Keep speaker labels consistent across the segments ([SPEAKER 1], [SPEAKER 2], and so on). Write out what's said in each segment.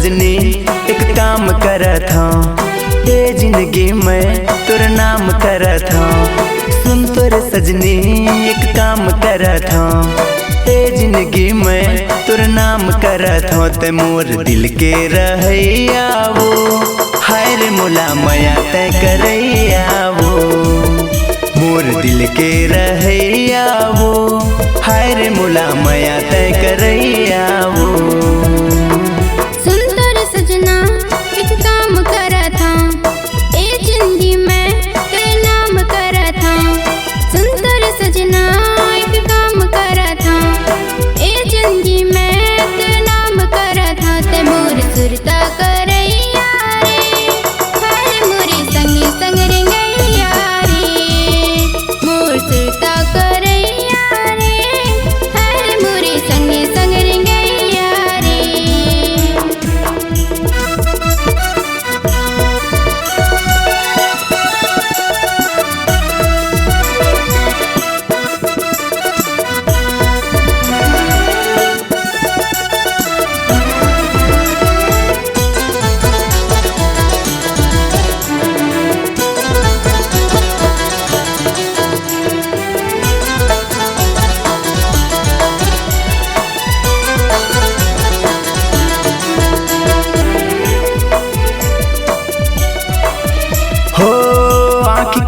[SPEAKER 1] सजनी एक काम करत हूँ, ये जिंदगी में तोर नाम करत हूँ। सुन तोर सजनी एक काम करत हूँ, ये जिंदगी में तोर नाम करत हूँ। ते मोर दिल के रहैया वो, हाय रे मोला माया तय करैया वो। मोर दिल के रहैया वो, हाय रे मोला माया तय करैया वो।
[SPEAKER 2] सुन तोर सजना एक काम करत हूँ, ए जिंदगी में तेरे नाम करत हूँ। सुन तोर सजना एक काम करत हूँ, ए जिंदगी में तेरे नाम करत हूँ। ते मोर सुरता करैया रे, हाय मोरी संगी संग रिंगैया रे। मोर सुरता करैया रे, हाय मोरी संगी संग रिंगैया रे।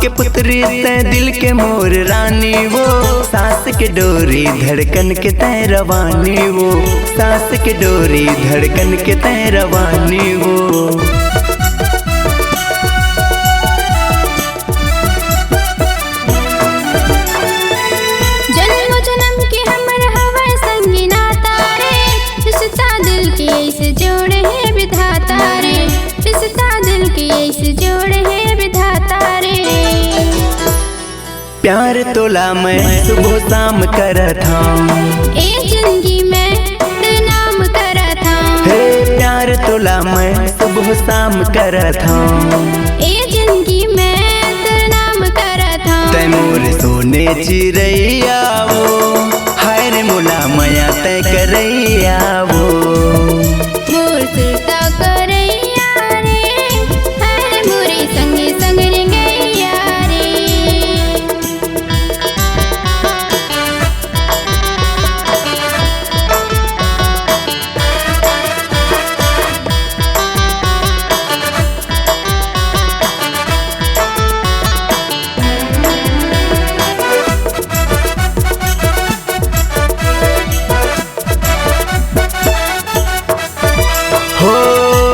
[SPEAKER 1] के पुत्री तय दिल के मोर रानी वो, सांस के डोरी धड़कन के तय रवानी वो। सांस के डोरी धड़कन के तय रवानी वो।
[SPEAKER 2] जन्म जन्म के हमर हवा संगी नाता रे, रिश्ता दिल के ऐसे जोड़े है विधाता रे। रिश्ता दिल के ऐसे जोड़े है विधाता रे।
[SPEAKER 1] प्यार तोला मैं सुबह शाम करत हूँ,
[SPEAKER 2] ए जिंदगी में तेरे नाम करत हूँ।
[SPEAKER 1] हे प्यार तोला मैं सुबह शाम करत हूँ,
[SPEAKER 2] ए जिंदगी में तेरे नाम करत हूँ।
[SPEAKER 1] तय मोर सोने चिड़ैया वो, हाय रे मोला माया तय करैया वो।
[SPEAKER 2] मोर सुरता करैया रे, हाय मोरी संगी संग रिंगैया रे।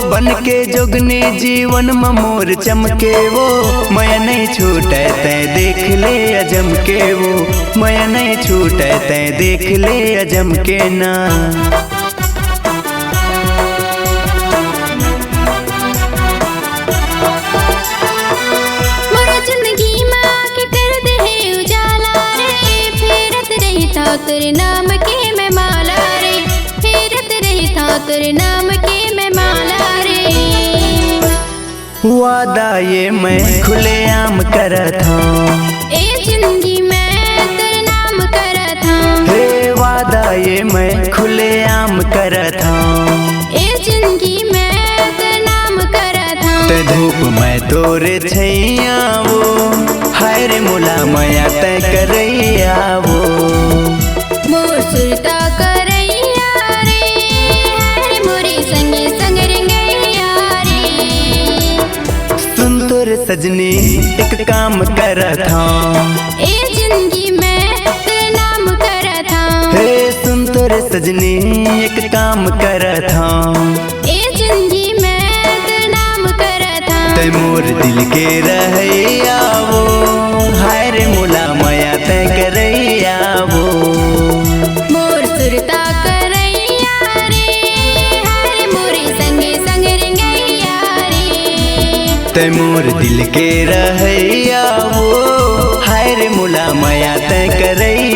[SPEAKER 1] बन के जोगने जीवन में मोर चमके वो, मैं नहीं छूटे तय देख ले अजम के वो। मैं नहीं छूटे तय देख ले अजम के ना।
[SPEAKER 2] मोर जिंदगी में आके कर दे है उजाला रे। फेरत रही था तेरे नाम के मैं माला रे। फेरत रही था तेरे नाम के मैं माला रे।
[SPEAKER 1] वादा ये मैं खुलेआम करत हूँ,
[SPEAKER 2] ए जिंदगी में तेरे नाम करत हूँ।
[SPEAKER 1] हे वादा ये मैं खुलेआम करत हूँ,
[SPEAKER 2] ए जिंदगी में तेरे नाम करत हूँ।
[SPEAKER 1] ते धूप मैं तोरे छैया वो, हाय रे मोला माया तय करैया वो।
[SPEAKER 2] मोर सुरता करैया रे, हाय मोरी संगी संग रिंगैया रे।
[SPEAKER 1] सुन तोर सजनी एक काम करत हूँ,
[SPEAKER 2] ए जिंदगी में तेरे नाम करत हूँ।
[SPEAKER 1] हे सुन तोर सजनी एक काम करत हूँ,
[SPEAKER 2] ए जिंदगी में तेरे नाम करत हूँ।
[SPEAKER 1] ते मोर दिल के रहैया वो, हाय रे मोला माया तय करैया वो।
[SPEAKER 2] मोर सुरता करैया रे, हाय मोरी संगी संग रिंगैया रे।
[SPEAKER 1] ते मोर दिल के रहैया वो, हाय रे मोला माया तय करैया।